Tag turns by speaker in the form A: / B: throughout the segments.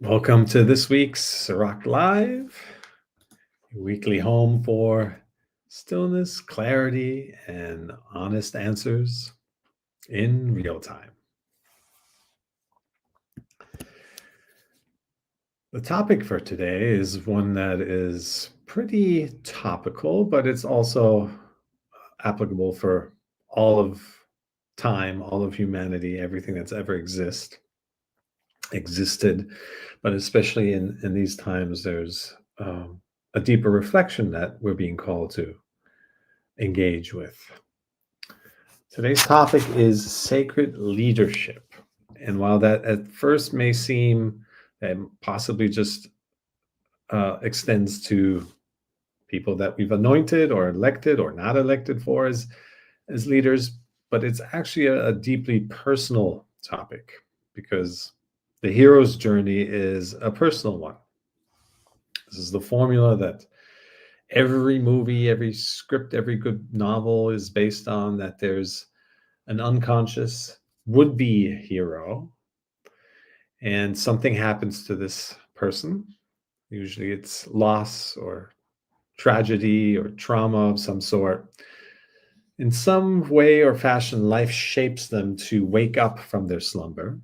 A: Welcome to this week's Cirak Live, your weekly home for stillness, clarity, and honest answers in real time. The topic for today is one that is pretty topical, but it's also applicable for all of time, all of humanity, everything that's ever existed, but especially in these times, there's a deeper reflection that we're being called to engage with. Today's topic is sacred leadership. And while that at first may seem that possibly just extends to people that we've anointed or elected or not elected for as leaders, but it's actually a deeply personal topic because the hero's journey is a personal one. This is the formula that every movie, every script, every good novel is based on, that there's an unconscious would-be hero and something happens to this person. Usually it's loss or tragedy or trauma of some sort. In some way or fashion, life shapes them to wake up from their slumber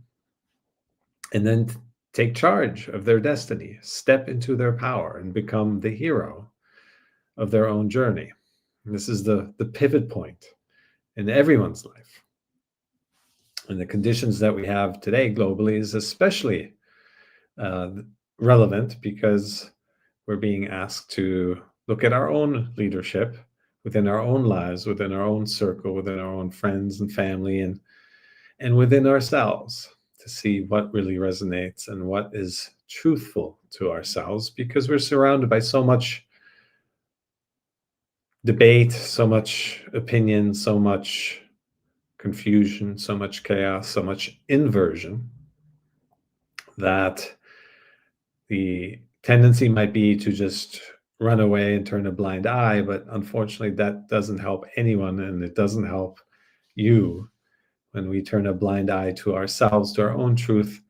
A: and then take charge of their destiny, step into their power, and become the hero of their own journey. And this is the pivot point in everyone's life. And the conditions that we have today globally is especially relevant because we're being asked to look at our own leadership within our own lives, within our own circle, within our own friends and family, and within ourselves, to see what really resonates and what is truthful to ourselves, because we're surrounded by so much debate, so much opinion, so much confusion, so much chaos, so much inversion, that the tendency might be to just run away and turn a blind eye. But unfortunately, that doesn't help anyone, and it doesn't help you. When we turn a blind eye to ourselves, to our own truth,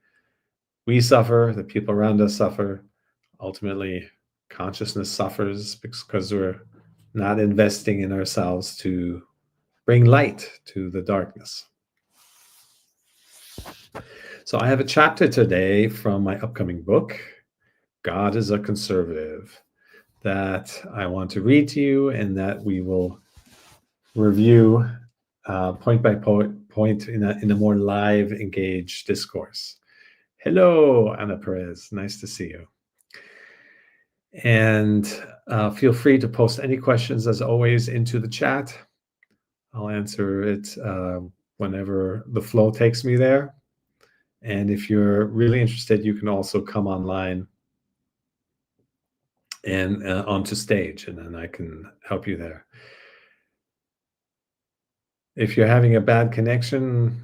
A: we suffer, the people around us suffer. Ultimately, consciousness suffers because we're not investing in ourselves to bring light to the darkness. So I have a chapter today from my upcoming book, God is a Conservative, that I want to read to you and that we will review point by point in a more live, engaged discourse. Hello, Ana Perez. Nice to see you. And feel free to post any questions, as always, into the chat. I'll answer it whenever the flow takes me there. And if you're really interested, you can also come online and onto stage, and then I can help you there. If you're having a bad connection,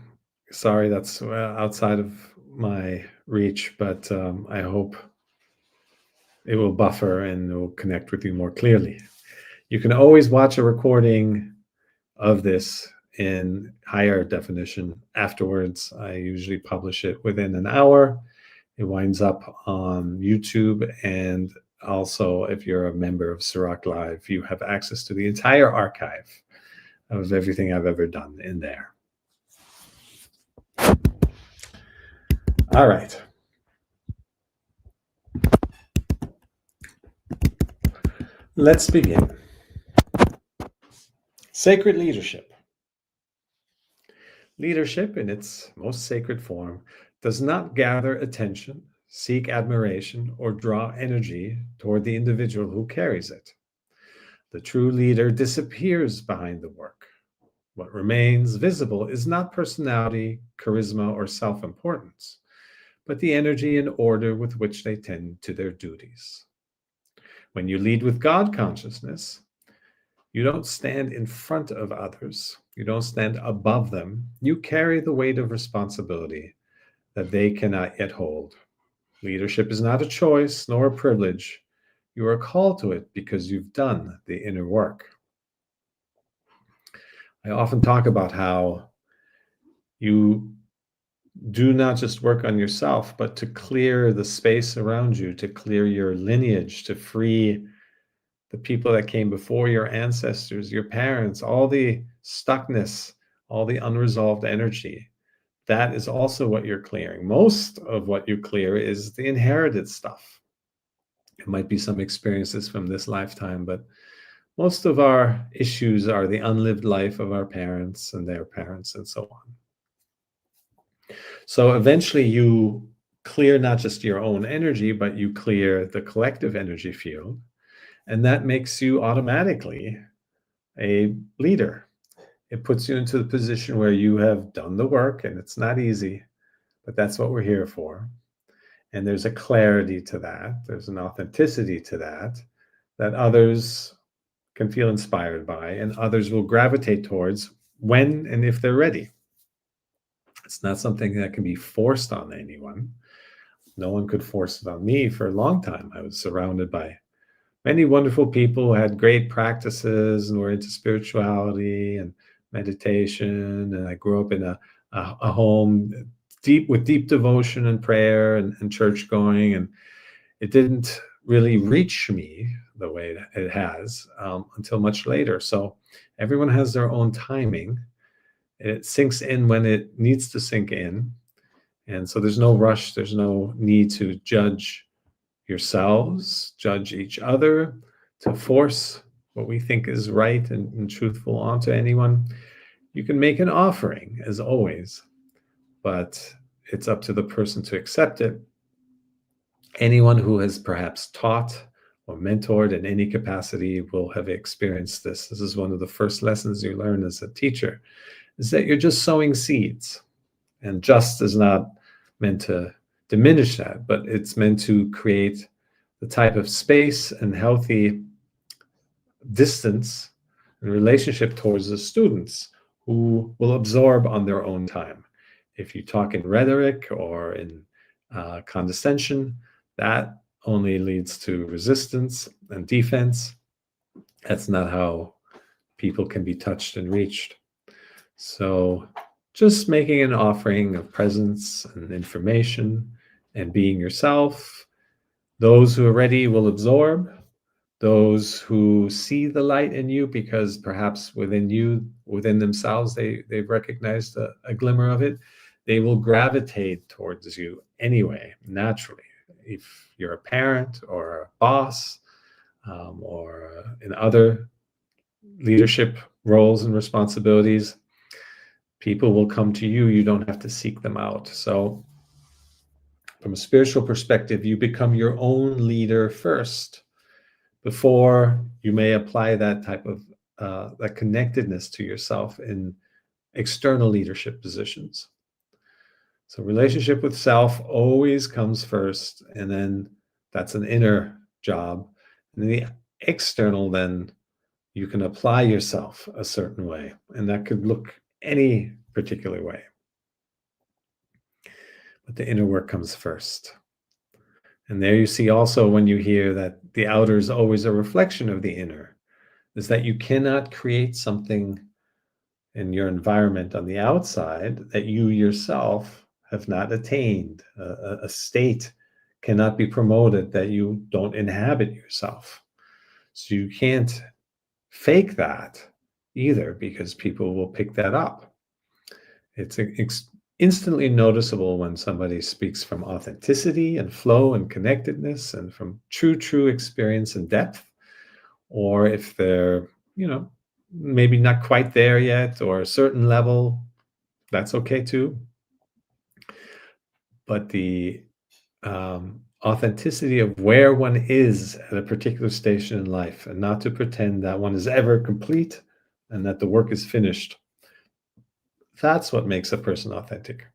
A: sorry, that's outside of my reach, but I hope it will buffer and it will connect with you more clearly. You can always watch a recording of this in higher definition afterwards. I usually publish it within an hour. It winds up on YouTube, and also if you're a member of Cirak Live, you have access to the entire archive of everything I've ever done in there. All right. Let's begin. Sacred leadership. Leadership, in its most sacred form, does not gather attention, seek admiration, or draw energy toward the individual who carries it. The true leader disappears behind the work. What remains visible is not personality, charisma, or self-importance, but the energy and order with which they tend to their duties. When you lead with God consciousness, you don't stand in front of others. You don't stand above them. You carry the weight of responsibility that they cannot yet hold. Leadership is not a choice nor a privilege. You are called to it because you've done the inner work. I often talk about how you do not just work on yourself, but to clear the space around you, to clear your lineage, to free the people that came before, your ancestors, your parents, all the stuckness, all the unresolved energy. That is also what you're clearing. Most of what you clear is the inherited stuff. It might be some experiences from this lifetime, but most of our issues are the unlived life of our parents and their parents and so on. So eventually you clear not just your own energy, but you clear the collective energy field. And that makes you automatically a leader. It puts you into the position where you have done the work, and it's not easy, but that's what we're here for. And there's a clarity to that. There's an authenticity to that, that others can feel inspired by, and others will gravitate towards when and if they're ready. It's not something that can be forced on anyone. No one could force it on me for a long time. I was surrounded by many wonderful people who had great practices and were into spirituality and meditation. And I grew up in a home with deep devotion and prayer and church going. And it didn't really reach me the way it has until much later. So everyone has their own timing. It sinks in when it needs to sink in. And so there's no rush. There's no need to judge yourselves, judge each other, to force what we think is right and truthful onto anyone. You can make an offering, as always, but it's up to the person to accept it. Anyone who has perhaps taught or mentored in any capacity will have experienced this. This is one of the first lessons you learn as a teacher, is that you're just sowing seeds. And just is not meant to diminish that, but it's meant to create the type of space and healthy distance and relationship towards the students who will absorb on their own time. If you talk in rhetoric or in condescension, that only leads to resistance and defense. That's not how people can be touched and reached. So just making an offering of presence and information and being yourself. Those who are ready will absorb. Those who see the light in you, because perhaps within themselves, they've recognized a glimmer of it, they will gravitate towards you anyway, naturally. If you're a parent or a boss or in other leadership roles and responsibilities, people will come to you. You don't have to seek them out. So from a spiritual perspective, you become your own leader first before you may apply that type of that connectedness to yourself in external leadership positions. So relationship with self always comes first, and then that's an inner job. And then the external, then you can apply yourself a certain way, and that could look any particular way. But the inner work comes first. And there you see also, when you hear that the outer is always a reflection of the inner, is that you cannot create something in your environment on the outside that you yourself have not attained. A state cannot be promoted that you don't inhabit yourself. So you can't fake that either, because people will pick that up. It's instantly noticeable when somebody speaks from authenticity and flow and connectedness and from true experience and depth, or if they're, maybe not quite there yet, or a certain level, that's okay too. But the authenticity of where one is at a particular station in life, and not to pretend that one is ever complete and that the work is finished. That's what makes a person authentic.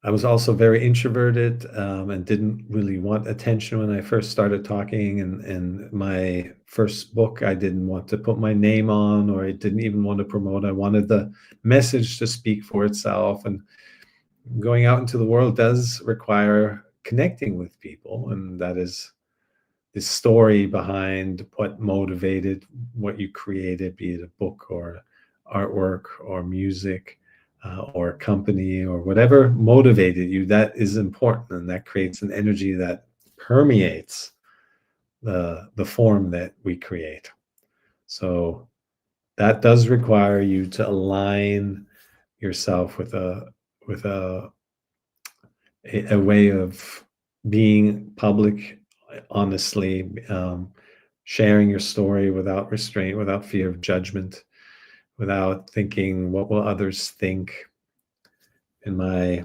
A: I was also very introverted and didn't really want attention when I first started talking. And my first book, I didn't want to put my name on, or I didn't even want to promote. I wanted the message to speak for itself. And going out into the world does require connecting with people. And that is the story behind what motivated what you created, be it a book or artwork or music, or a company or whatever motivated you. That is important, and that creates an energy that permeates the form that we create. So that does require you to align yourself with a way of being public, honestly, sharing your story without restraint, without fear of judgment, without thinking, what will others think? In my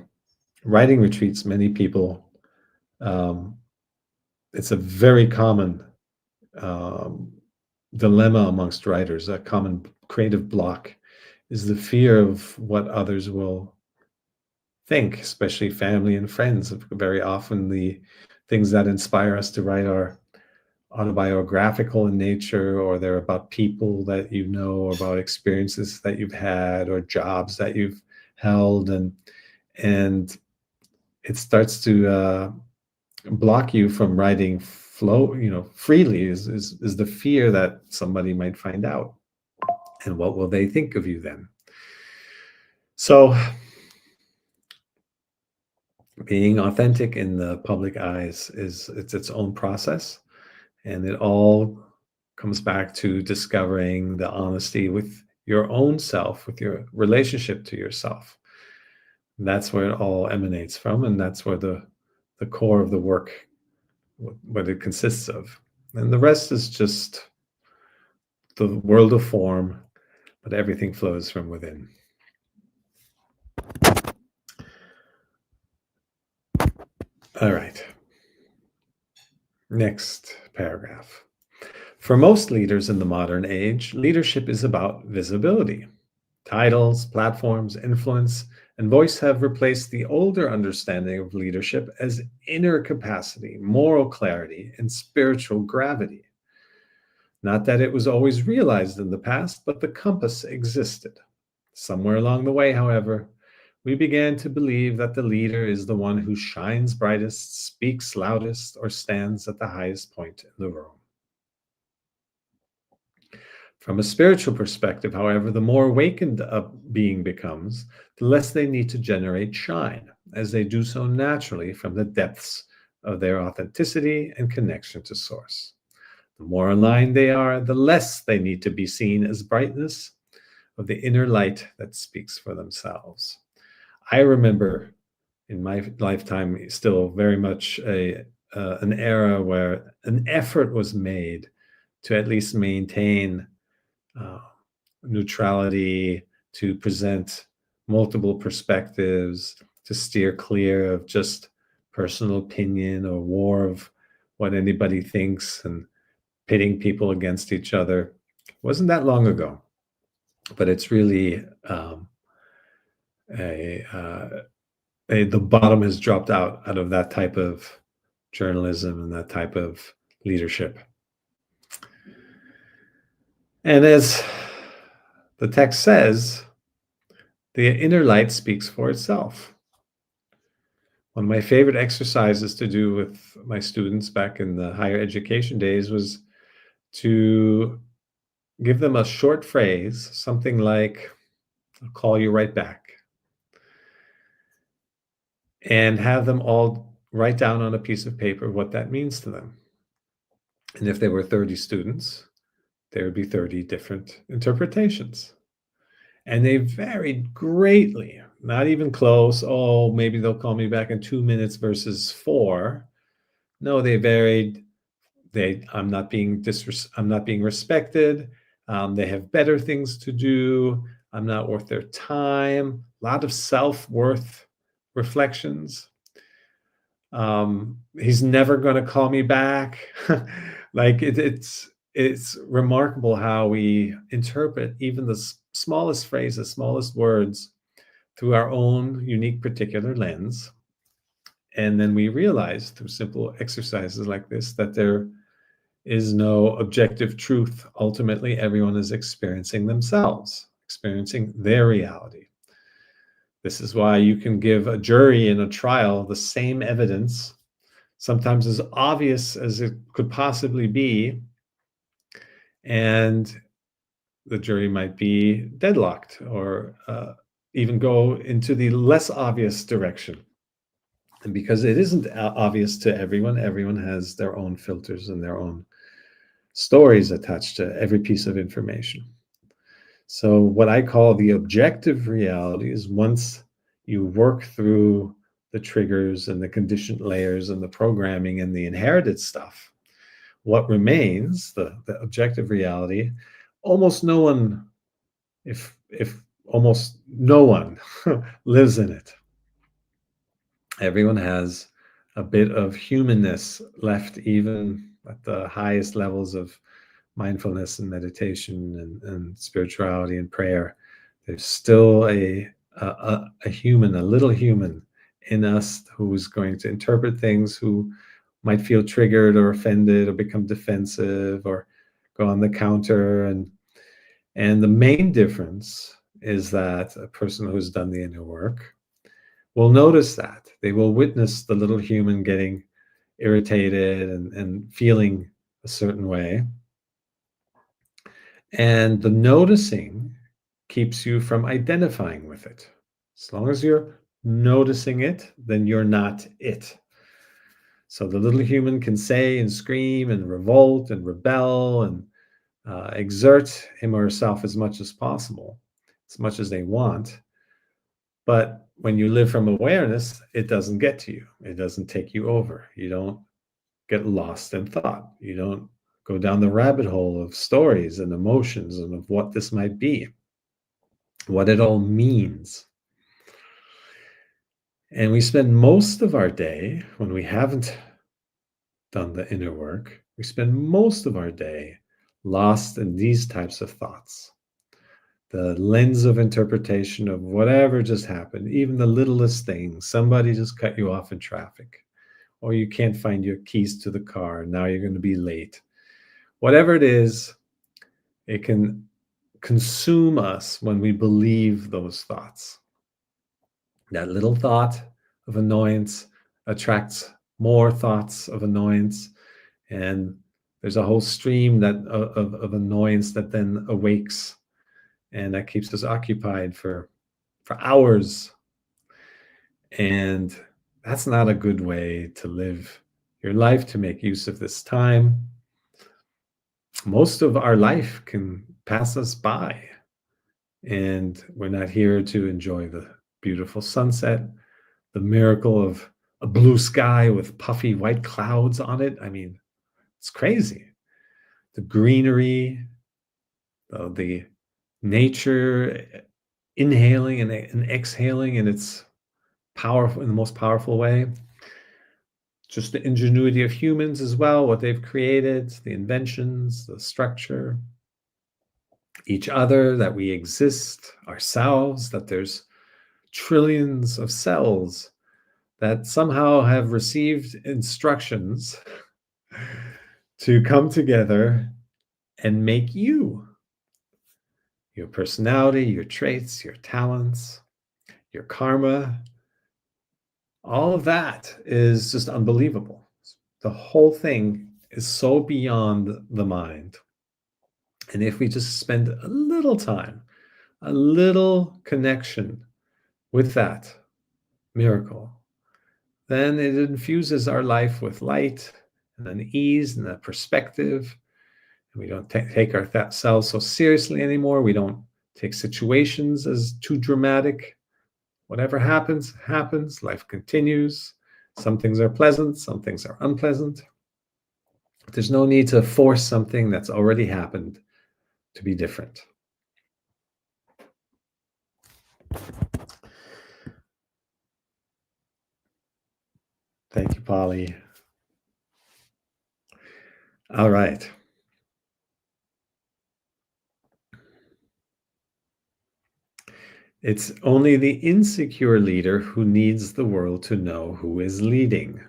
A: writing retreats, many people, um, it's a very common um, dilemma amongst writers. A common creative block is the fear of what others will think, especially family and friends. Very often the things that inspire us to write are autobiographical in nature, or they're about people that you know, or about experiences that you've had, or jobs that you've held, and it starts to block you from writing freely. Is the fear that somebody might find out, and what will they think of you then? So being authentic in the public eyes it's its own process, and it all comes back to discovering the honesty with your own self, with your relationship to yourself. That's where it all emanates from, and that's where the core of the work, what it consists of. And the rest is just the world of form, but everything flows from within. All right. Next paragraph. For most leaders in the modern age, leadership is about visibility. Titles, platforms, influence, and voice have replaced the older understanding of leadership as inner capacity, moral clarity, and spiritual gravity. Not that it was always realized in the past, but the compass existed. Somewhere along the way, however, we began to believe that the leader is the one who shines brightest, speaks loudest, or stands at the highest point in the room. From a spiritual perspective, however, the more awakened a being becomes, the less they need to generate shine, as they do so naturally from the depths of their authenticity and connection to Source. The more aligned they are, the less they need to be seen as brightness of the inner light that speaks for themselves. I remember in my lifetime still very much an era where an effort was made to at least maintain neutrality, to present multiple perspectives, to steer clear of just personal opinion or war of what anybody thinks and pitting people against each other. It wasn't that long ago, but it's really the bottom has dropped out of that type of journalism and that type of leadership. And as the text says, the inner light speaks for itself. One of my favorite exercises to do with my students back in the higher education days was to give them a short phrase, something like, "I'll call you right back," and have them all write down on a piece of paper what that means to them. And if there were 30 students, there would be 30 different interpretations. And they varied greatly, not even close. Oh, maybe they'll call me back in 2 minutes versus 4. No, they varied. I'm not being respected. They have better things to do. I'm not worth their time. A lot of self-worth reflections. He's never going to call me back. Like it's remarkable how we interpret even the smallest phrases, smallest words through our own unique particular lens. And then we realize through simple exercises like this that there is no objective truth. Ultimately, everyone is experiencing themselves, experiencing their reality. This is why you can give a jury in a trial the same evidence, sometimes as obvious as it could possibly be, and the jury might be deadlocked or even go into the less obvious direction. And because it isn't obvious to everyone, everyone has their own filters and their own stories attached to every piece of information. So what I call the objective reality is once you work through the triggers and the conditioned layers and the programming and the inherited stuff, what remains, the objective reality, almost no one, if almost no one lives in it. Everyone has a bit of humanness left, even at the highest levels of mindfulness and meditation and spirituality and prayer. There's still a human, a little human in us who's going to interpret things, who might feel triggered or offended or become defensive or go on the counter. And the main difference is that a person who's done the inner work will notice that. They will witness the little human getting irritated and feeling a certain way. And the noticing keeps you from identifying with it. As long as you're noticing it, then you're not it. So the little human can say and scream and revolt and rebel and exert him or herself as much as possible, as much as they want. But when you live from awareness, it doesn't get to you. It doesn't take you over. You don't get lost in thought. You don't go down the rabbit hole of stories and emotions and of what this might be, what it all means. And we spend most of our day, when we haven't done the inner work, we spend most of our day lost in these types of thoughts. The lens of interpretation of whatever just happened, even the littlest thing, somebody just cut you off in traffic, or you can't find your keys to the car, now you're going to be late. Whatever it is, it can consume us when we believe those thoughts. That little thought of annoyance attracts more thoughts of annoyance, and there's a whole stream of annoyance that then awakes, and that keeps us occupied for hours. And that's not a good way to live your life, to make use of this time. Most of our life can pass us by, and we're not here to enjoy the beautiful sunset, the miracle of a blue sky with puffy white clouds on it. I mean, it's crazy. The greenery, the nature inhaling and exhaling in its powerful, in the most powerful way. Just the ingenuity of humans as well, what they've created, the inventions, the structure, each other, that we exist, ourselves, that there's trillions of cells that somehow have received instructions to come together and make you. Your personality, your traits, your talents, your karma, all of that is just unbelievable. The whole thing is so beyond the mind. And if we just spend a little time, a little connection with that miracle, then it infuses our life with light and an ease and a perspective. And we don't take ourselves so seriously anymore. We don't take situations as too dramatic. Whatever happens, happens. Life continues. Some things are pleasant, some things are unpleasant. There's no need to force something that's already happened to be different. Thank you, Polly. All right. It's only the insecure leader who needs the world to know who is leading.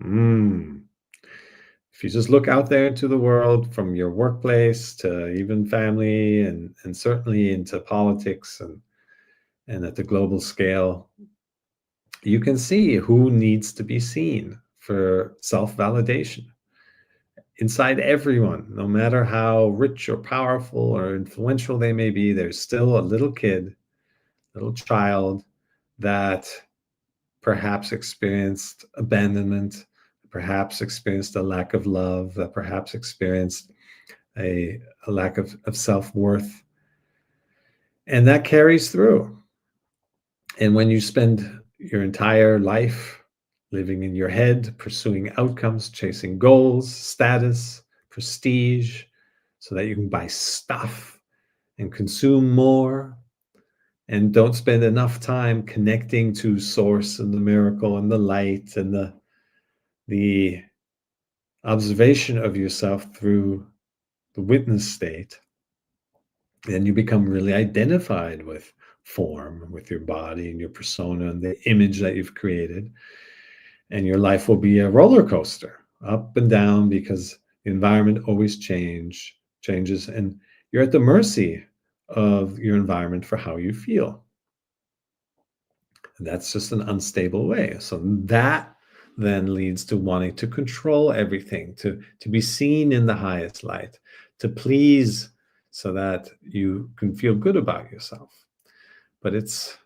A: If you just look out there into the world, from your workplace to even family and certainly into politics and at the global scale, you can see who needs to be seen for self-validation. Inside everyone, no matter how rich or powerful or influential they may be, there's still a little kid, little child that perhaps experienced abandonment, perhaps experienced a lack of love, that perhaps experienced a lack of self-worth. And that carries through. And when you spend your entire life living in your head, pursuing outcomes, chasing goals, status, prestige, so that you can buy stuff and consume more, and don't spend enough time connecting to source and the miracle and the light and the observation of yourself through the witness state, then you become really identified with form, with your body and your persona and the image that you've created. And your life will be a roller coaster, up and down, because the environment always changes, and you're at the mercy of your environment for how you feel. And that's just an unstable way. So that then leads to wanting to control everything, to be seen in the highest light, to please so that you can feel good about yourself. But it's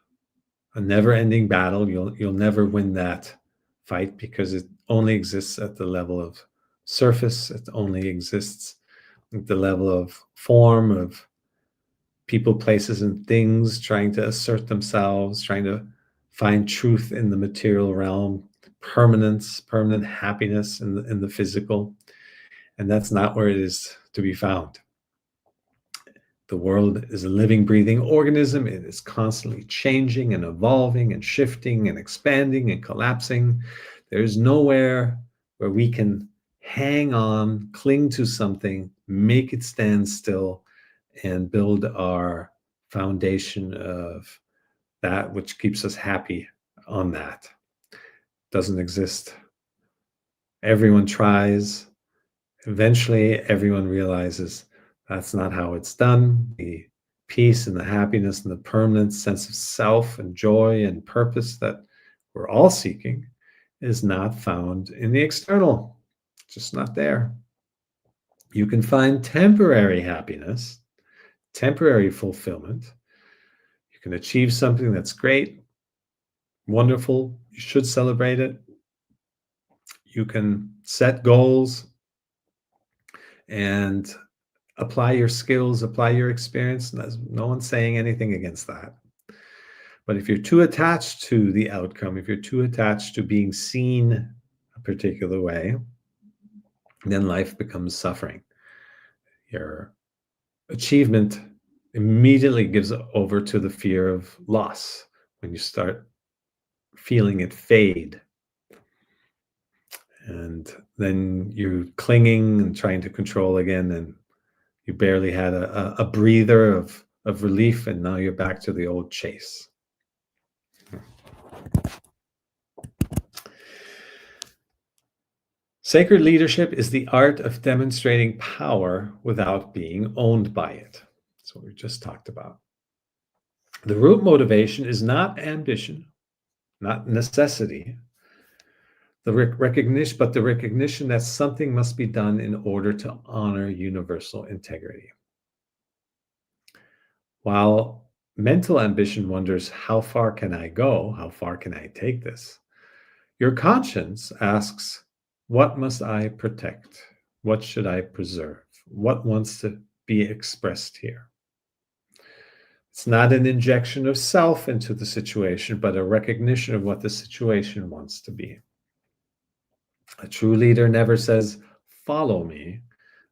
A: a never-ending battle. You'll never win that fight, because it only exists at the level of surface. It only exists at the level of form, of people, places, and things trying to assert themselves, trying to find truth in the material realm, permanence, permanent happiness in the physical. And that's not where it is to be found. The world is a living, breathing organism. It is constantly changing and evolving and shifting and expanding and collapsing. There's nowhere where we can hang on, cling to something, make it stand still, and build our foundation of that which keeps us happy on that. Doesn't exist. Everyone tries. Eventually, everyone realizes that's not how it's done. The peace and the happiness and the permanent sense of self and joy and purpose that we're all seeking is not found in the external. It's just not there. You can find temporary happiness, temporary fulfillment. You can achieve something that's great, wonderful. You should celebrate it. You can set goals and apply your skills, apply your experience. No one's saying anything against that. But if you're too attached to the outcome, if you're too attached to being seen a particular way, then life becomes suffering. Your achievement immediately gives over to the fear of loss when you start feeling it fade. And then you're clinging and trying to control again, and you barely had a breather of relief, and now you're back to the old chase. Sacred leadership is the art of demonstrating power without being owned by it. That's what we just talked about. The root motivation is not ambition, not necessity, the recognition, but the recognition that something must be done in order to honor universal integrity. While mental ambition wonders, how far can I go? How far can I take this? Your conscience asks, what must I protect? What should I preserve? What wants to be expressed here? It's not an injection of self into the situation, but a recognition of what the situation wants to be. A true leader never says, follow me.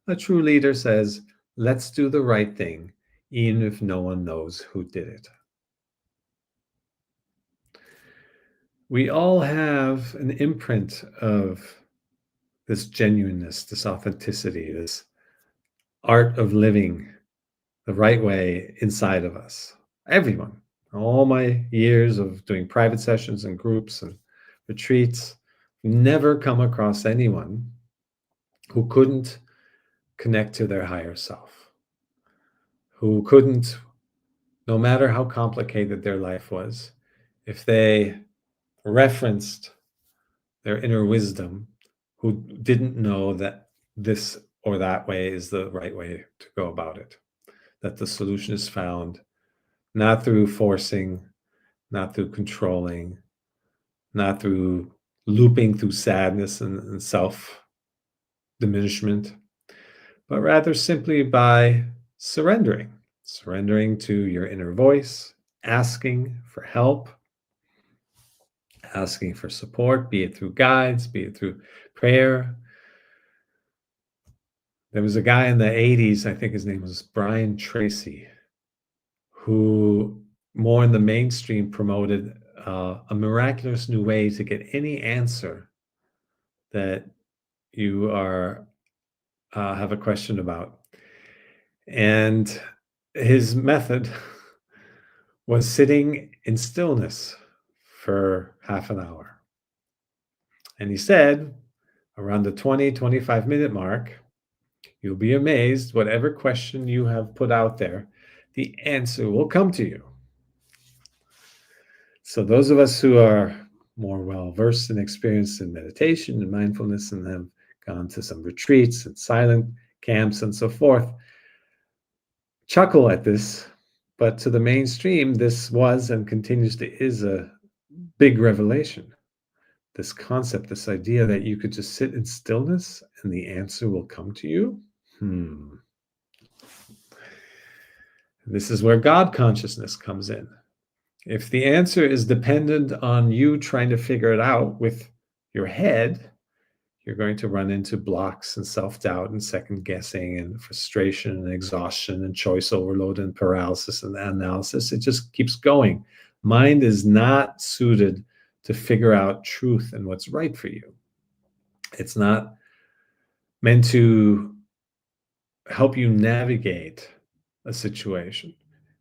A: A true leader says, let's do the right thing, even if no one knows who did it. We all have an imprint of this genuineness, this authenticity, this art of living the right way inside of us. Everyone. All my years of doing private sessions and groups and retreats, never come across anyone who couldn't connect to their higher self, who couldn't, no matter how complicated their life was, if they referenced their inner wisdom, who didn't know that this or that way is the right way to go about it, that the solution is found not through forcing, not through controlling, not through looping through sadness and self diminishment, but rather simply by surrendering to your inner voice, asking for help, asking for support, be it through guides, be it through prayer. There was a guy in the 80s, I think his name was Brian Tracy, who more in the mainstream promoted a miraculous new way to get any answer that you are have a question about. And his method was sitting in stillness for half an hour. And he said, around the 25 minute mark, you'll be amazed, whatever question you have put out there, the answer will come to you. So those of us who are more well-versed and experienced in meditation and mindfulness and have gone to some retreats and silent camps and so forth, chuckle at this, but to the mainstream, this was and continues to is a big revelation. This concept, this idea that you could just sit in stillness and the answer will come to you. This is where God consciousness comes in. If the answer is dependent on you trying to figure it out with your head, you're going to run into blocks and self-doubt and second guessing and frustration and exhaustion and choice overload and paralysis and analysis. It just keeps going. Mind is not suited to figure out truth and what's right for you. It's not meant to help you navigate a situation.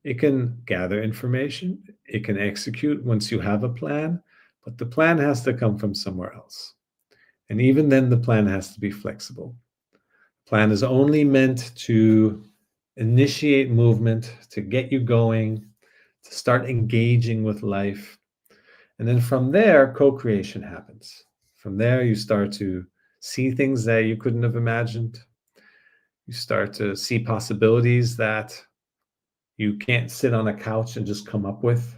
A: It can gather information, it can execute once you have a plan, but the plan has to come from somewhere else. And even then, the plan has to be flexible. Plan is only meant to initiate movement, to get you going, to start engaging with life. And then from there, co-creation happens. From there, you start to see things that you couldn't have imagined. You start to see possibilities that you can't sit on a couch and just come up with,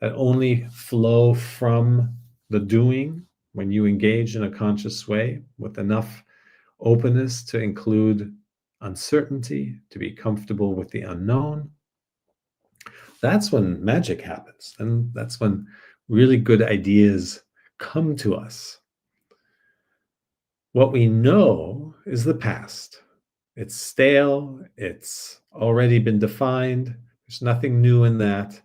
A: that only flow from the doing when you engage in a conscious way with enough openness to include uncertainty, to be comfortable with the unknown. That's when magic happens. And that's when really good ideas come to us. What we know is the past. It's stale. It's already been defined. There's nothing new in that.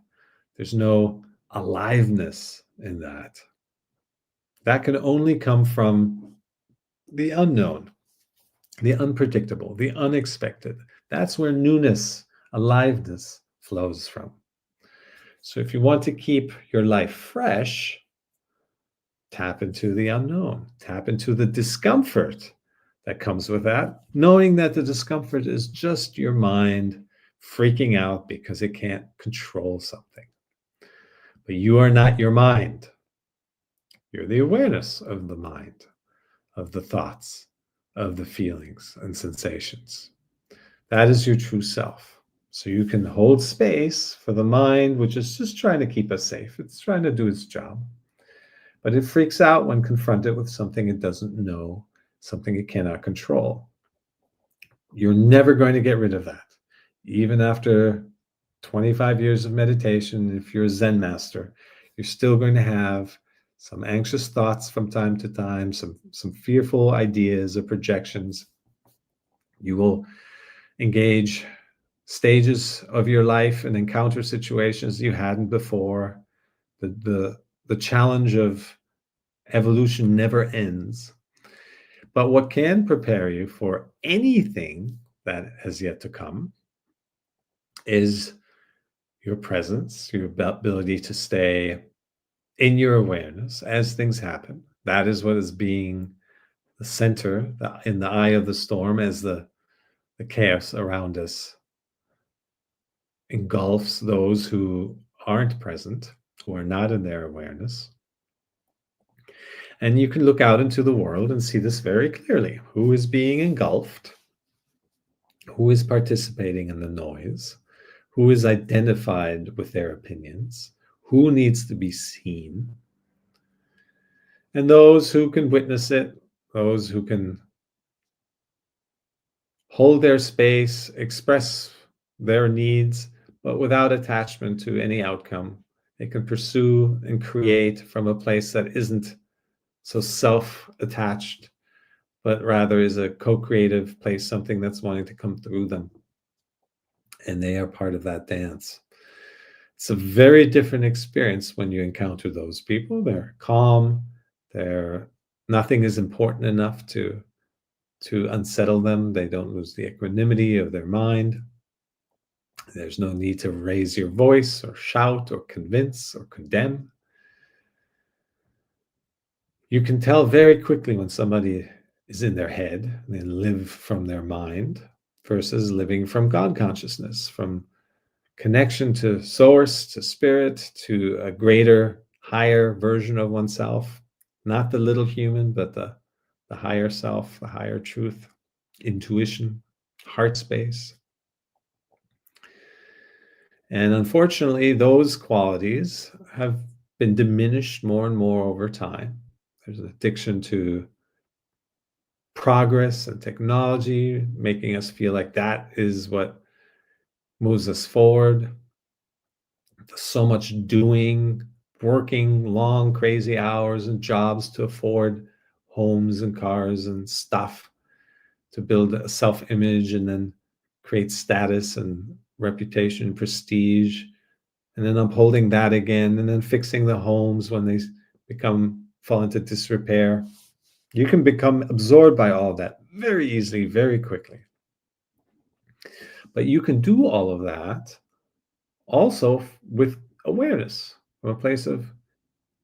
A: There's no aliveness in that. That can only come from the unknown, the unpredictable, the unexpected. That's where newness, aliveness flows from. So if you want to keep your life fresh, tap into the unknown, tap into the discomfort that comes with that, knowing that the discomfort is just your mind freaking out because it can't control something. But you are not your mind. You're the awareness of the mind, of the thoughts, of the feelings and sensations. That is your true self. So you can hold space for the mind, which is just trying to keep us safe. It's trying to do its job. But it freaks out when confronted with something it doesn't know, something it cannot control. You're never going to get rid of that. Even after 25 years of meditation, if you're a Zen master, you're still going to have some anxious thoughts from time to time, some fearful ideas or projections. You will engage stages of your life and encounter situations you hadn't before. The challenge of evolution never ends. But what can prepare you for anything that has yet to come is your presence, your ability to stay in your awareness as things happen. That is what is being the center, in the eye of the storm, as the chaos around us engulfs those who aren't present, who are not in their awareness. And you can look out into the world and see this very clearly. Who is being engulfed? Who is participating in the noise? Who is identified with their opinions? Who needs to be seen? And those who can witness it, those who can hold their space, express their needs, but without attachment to any outcome. They can pursue and create from a place that isn't so self-attached, but rather is a co-creative place, something that's wanting to come through them. And they are part of that dance. It's a very different experience when you encounter those people. They're calm. Nothing is important enough to unsettle them. They don't lose the equanimity of their mind. There's no need to raise your voice or shout or convince or condemn. You can tell very quickly when somebody is in their head and they live from their mind versus living from God consciousness, from connection to source, to spirit, to a greater, higher version of oneself, not the little human, but the higher self, the higher truth, intuition, heart space. And unfortunately, those qualities have been diminished more and more over time. There's an addiction to progress and technology, making us feel like that is what moves us forward. So much doing, working long, crazy hours and jobs to afford homes and cars and stuff to build a self-image and then create status and reputation and prestige. And then upholding that again, and then fixing the homes when they fall into disrepair. You can become absorbed by all of that very easily, very quickly. But you can do all of that also with awareness, from a place of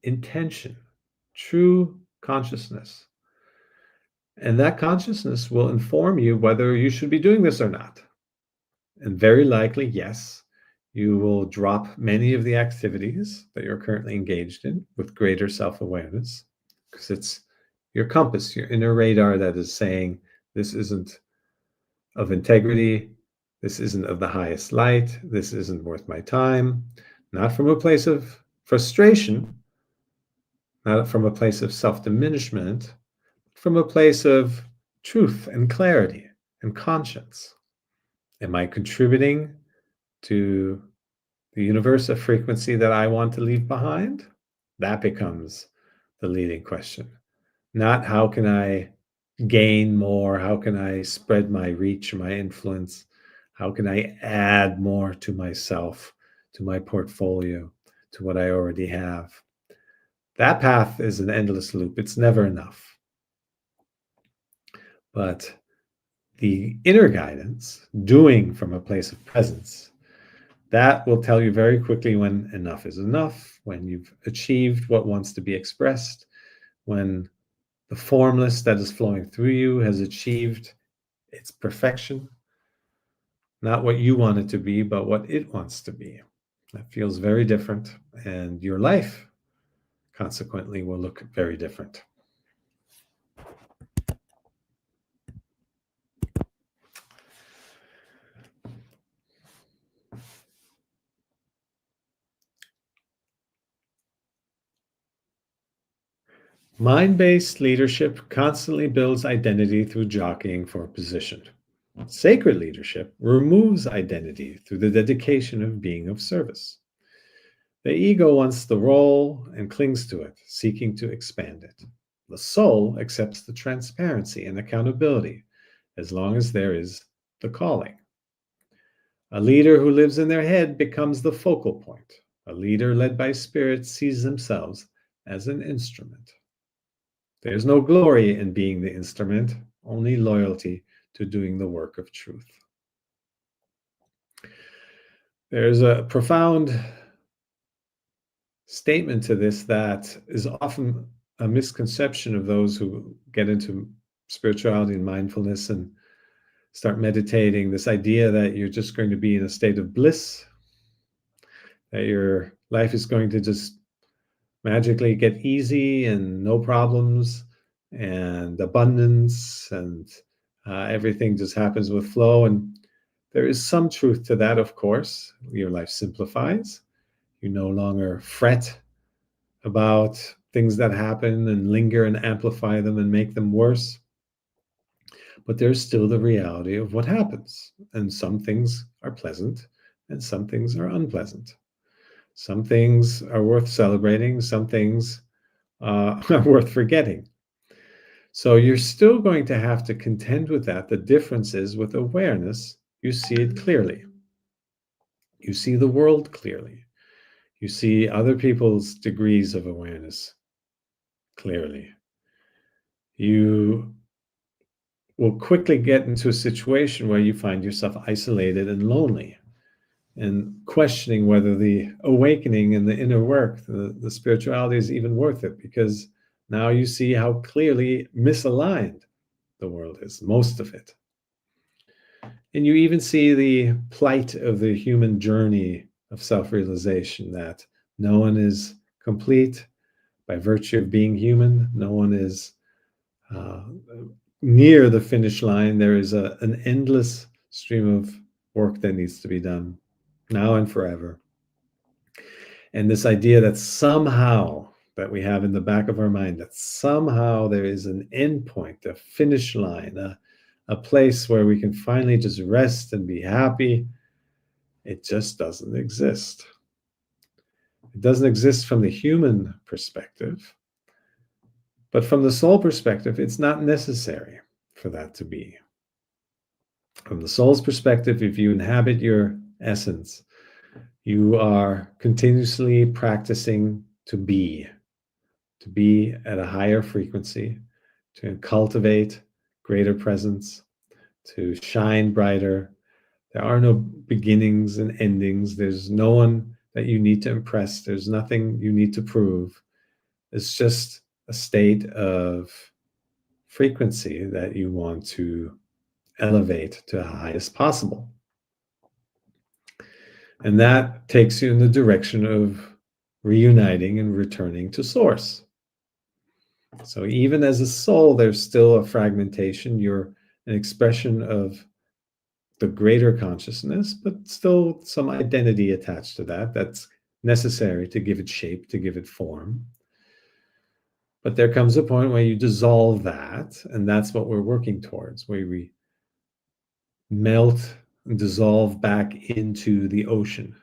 A: intention, true consciousness. And that consciousness will inform you whether you should be doing this or not. And very likely, yes, you will drop many of the activities that you're currently engaged in with greater self-awareness, because it's your compass, your inner radar that is saying, this isn't of integrity, this isn't of the highest light, this isn't worth my time. Not from a place of frustration, not from a place of self-diminishment, from a place of truth and clarity and conscience. Am I contributing to the universe a frequency that I want to leave behind? That becomes the leading question. Not how can I gain more? How can I spread my reach, my influence? How can I add more to myself, to my portfolio, to what I already have? That path is an endless loop. It's never enough. But the inner guidance, doing from a place of presence, that will tell you very quickly when enough is enough, when you've achieved what wants to be expressed, when the formless that is flowing through you has achieved its perfection, not what you want it to be, but what it wants to be. That feels very different, and your life, consequently, will look very different. Mind-based leadership constantly builds identity through jockeying for position. Sacred leadership removes identity through the dedication of being of service. The ego wants the role and clings to it, seeking to expand it. The soul accepts the transparency and accountability as long as there is the calling. A leader who lives in their head becomes the focal point. A leader led by spirit sees themselves as an instrument. There's no glory in being the instrument, only loyalty to doing the work of truth. There's a profound statement to this that is often a misconception of those who get into spirituality and mindfulness and start meditating, this idea that you're just going to be in a state of bliss, that your life is going to just magically get easy and no problems and abundance, and everything just happens with flow. And there is some truth to that, of course. Your life simplifies. You no longer fret about things that happen and linger and amplify them and make them worse. But there's still the reality of what happens. And some things are pleasant and some things are unpleasant. Some things are worth celebrating, some things are worth forgetting. So you're still going to have to contend with that. The difference is with awareness, you see it clearly. You see the world clearly. You see other people's degrees of awareness clearly. You will quickly get into a situation where you find yourself isolated and lonely and questioning whether the awakening and the inner work, the spirituality is even worth it, because now you see how clearly misaligned the world is, most of it. And you even see the plight of the human journey of self-realization, that no one is complete by virtue of being human. No one is uh, near the finish line. There is an endless stream of work that needs to be done now and forever. And this idea that somehow, that we have in the back of our mind, that somehow there is an end point, a finish line, a place where we can finally just rest and be happy, it just doesn't exist. It doesn't exist from the human perspective, but from the soul perspective, it's not necessary for that to be. From the soul's perspective, if you inhabit your essence, you are continuously practicing to be at a higher frequency, to cultivate greater presence, to shine brighter. There are no beginnings and endings. There's no one that you need to impress. There's nothing you need to prove. It's just a state of frequency that you want to elevate to the highest possible. And that takes you in the direction of reuniting and returning to source. So even as a soul, there's still a fragmentation. You're an expression of the greater consciousness, but still some identity attached to that. That's necessary to give it shape, to give it form. But there comes a point where you dissolve that, and that's what we're working towards, where we melt and dissolve back into the ocean,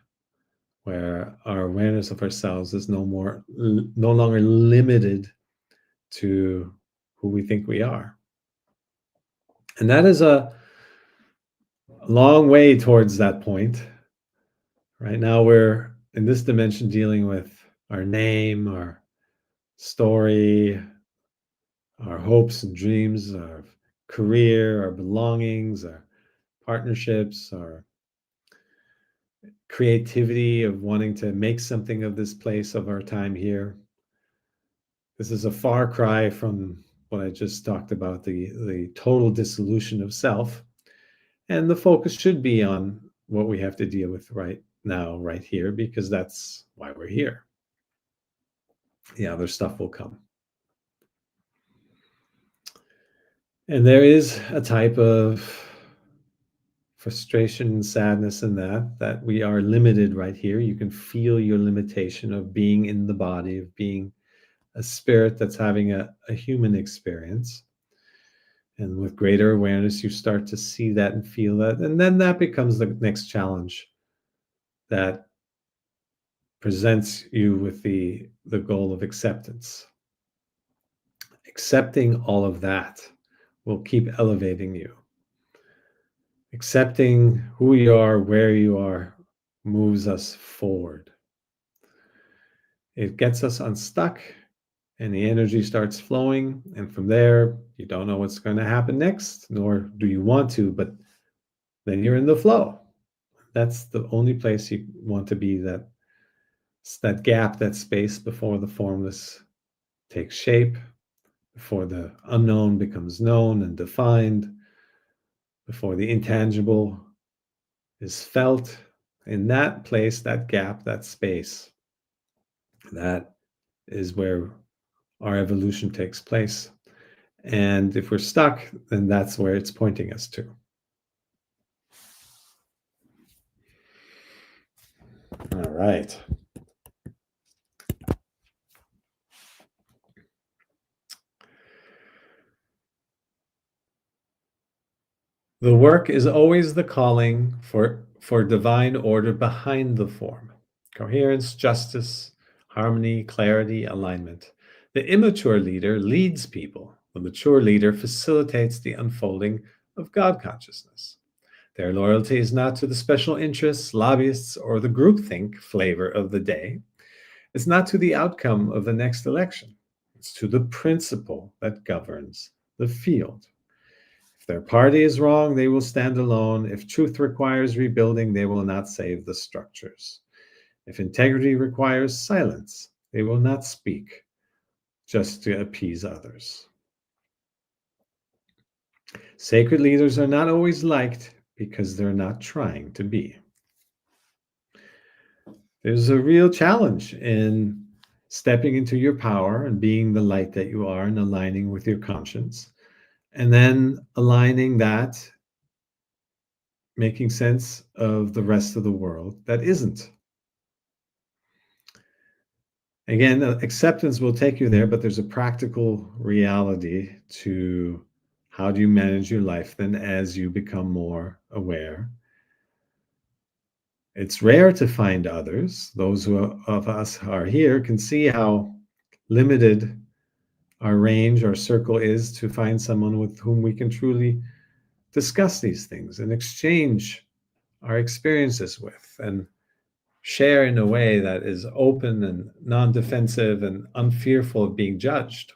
A: where our awareness of ourselves is no longer limited to who we think we are. And that is a long way towards that point. Right now we're in this dimension dealing with our name, our story, our hopes and dreams, our career, our belongings, our partnerships, our creativity of wanting to make something of this place, of our time here. This is a far cry from what I just talked about, the total dissolution of self. And the focus should be on what we have to deal with right now, right here, because that's why we're here. The other stuff will come. And there is a type of frustration and sadness in that we are limited right here. You can feel your limitation of being in the body, of being a spirit that's having a human experience. And with greater awareness, you start to see that and feel that. And then that becomes the next challenge that presents you with the goal of acceptance. Accepting all of that will keep elevating you. Accepting who you are, where you are, moves us forward. It gets us unstuck, and the energy starts flowing. And from there, you don't know what's going to happen next, nor do you want to, but then you're in the flow. That's the only place you want to be, that gap, that space before the formless takes shape, before the unknown becomes known and defined, before the intangible is felt. In that place, that gap, that space, that is where our evolution takes place. And if we're stuck, then that's where it's pointing us to. All right. The work is always the calling for divine order behind the form. Coherence, justice, harmony, clarity, alignment. The immature leader leads people. The mature leader facilitates the unfolding of God consciousness. Their loyalty is not to the special interests, lobbyists, or the groupthink flavor of the day. It's not to the outcome of the next election. It's to the principle that governs the field. If their party is wrong, they will stand alone. If truth requires rebuilding, they will not save the structures. If integrity requires silence, they will not speak just to appease others. Sacred leaders are not always liked because they're not trying to be. There's a real challenge in stepping into your power and being the light that you are and aligning with your conscience, and then aligning that, making sense of the rest of the world that isn't. Again, acceptance will take you there, but there's a practical reality to how do you manage your life then as you become more aware. It's rare to find others. Those of us who are here can see how limited our range, our circle is to find someone with whom we can truly discuss these things and exchange our experiences with and share in a way that is open and non-defensive and unfearful of being judged.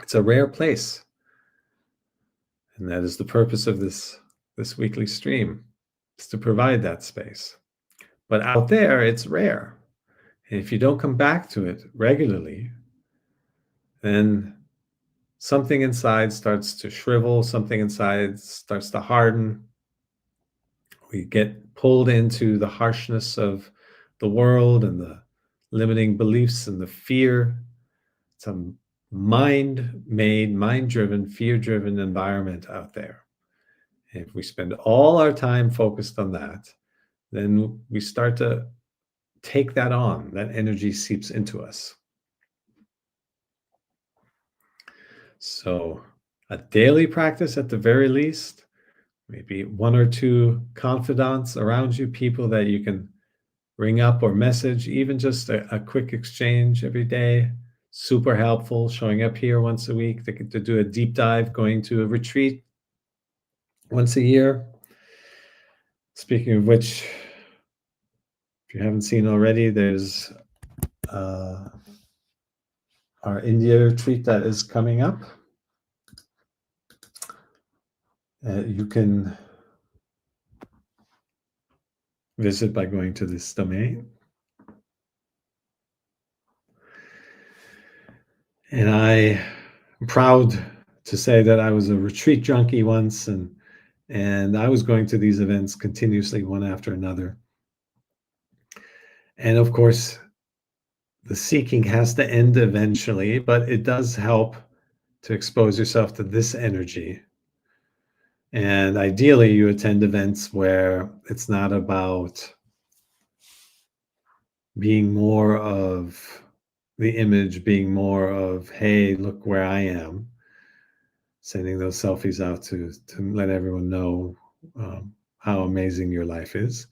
A: It's a rare place. And that is the purpose of this weekly stream, is to provide that space. But out there, it's rare. And if you don't come back to it regularly, then something inside starts to shrivel, something inside starts to harden. We get pulled into the harshness of the world and the limiting beliefs and the fear. It's a mind-made, mind-driven, fear-driven environment out there. And if we spend all our time focused on that, then we start to take that on. That energy seeps into us. So a daily practice at the very least, maybe one or two confidants around you, people that you can ring up or message, even just a quick exchange every day. Super helpful. Showing up here once a week to do a deep dive, going to a retreat once a year. Speaking of which, if you haven't seen already, there's our India retreat that is coming up. You can visit by going to this domain. And I am proud to say that I was a retreat junkie once, and I was going to these events continuously, one after another. And of course, the seeking has to end eventually, but it does help to expose yourself to this energy. And ideally, you attend events where it's not about being more of the image, being more of, hey, look where I am, sending those selfies out to let everyone know how amazing your life is.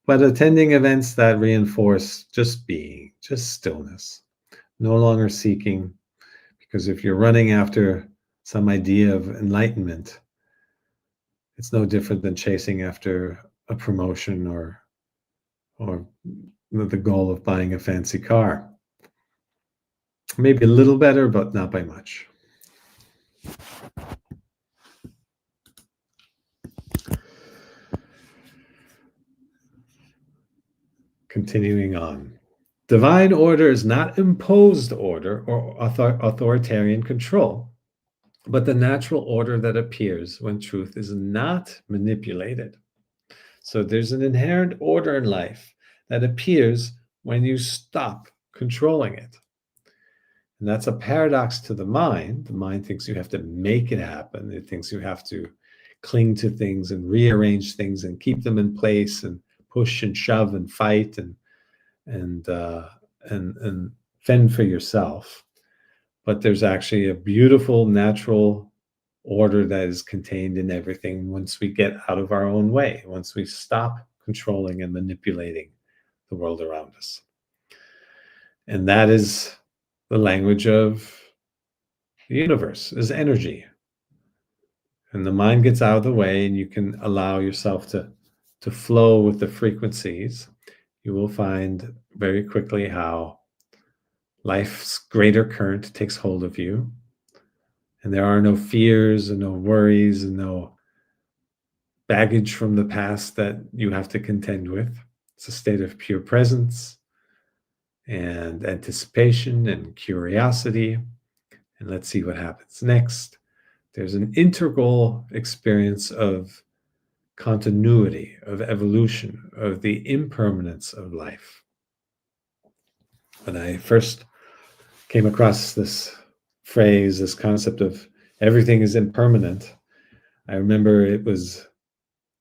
A: But attending events that reinforce just being, just stillness, no longer seeking, because if you're running after some idea of enlightenment, it's no different than chasing after a promotion or the goal of buying a fancy car. Maybe a little better, but not by much. Continuing on. Divine order is not imposed order or authoritarian control, but the natural order that appears when truth is not manipulated. So there's an inherent order in life that appears when you stop controlling it. And that's a paradox to the mind. The mind thinks you have to make it happen. It thinks you have to cling to things and rearrange things and keep them in place and push and shove and fight and uh, and fend for yourself. But there's actually a beautiful natural order that is contained in everything once we get out of our own way, once we stop controlling and manipulating the world around us. And that is the language of the universe, is energy. And the mind gets out of the way and you can allow yourself to flow with the frequencies. You will find very quickly how life's greater current takes hold of you. And there are no fears and no worries and no baggage from the past that you have to contend with. It's a state of pure presence and anticipation and curiosity. And let's see what happens next. There's an integral experience of continuity, of evolution, of the impermanence of life. When I first came across this phrase, this concept of everything is impermanent, I remember it was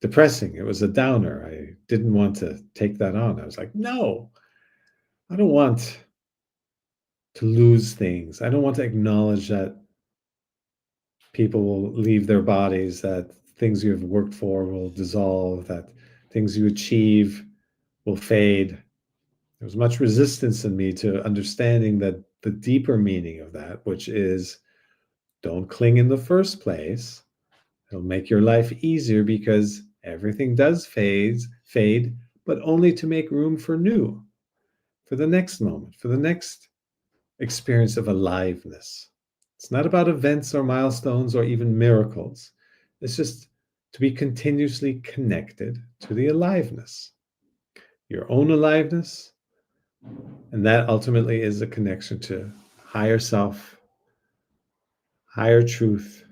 A: depressing. It was a downer. I didn't want to take that on. I was like, no, I don't want to lose things. I don't want to acknowledge that people will leave their bodies, that things you have worked for will dissolve, that things you achieve will fade. There was much resistance in me to understanding that the deeper meaning of that, which is don't cling in the first place. It'll make your life easier because everything does fade, but only to make room for new, for the next moment, for the next experience of aliveness. It's not about events or milestones or even miracles. It's just to be continuously connected to the aliveness, your own aliveness. And that ultimately is a connection to higher self, higher truth,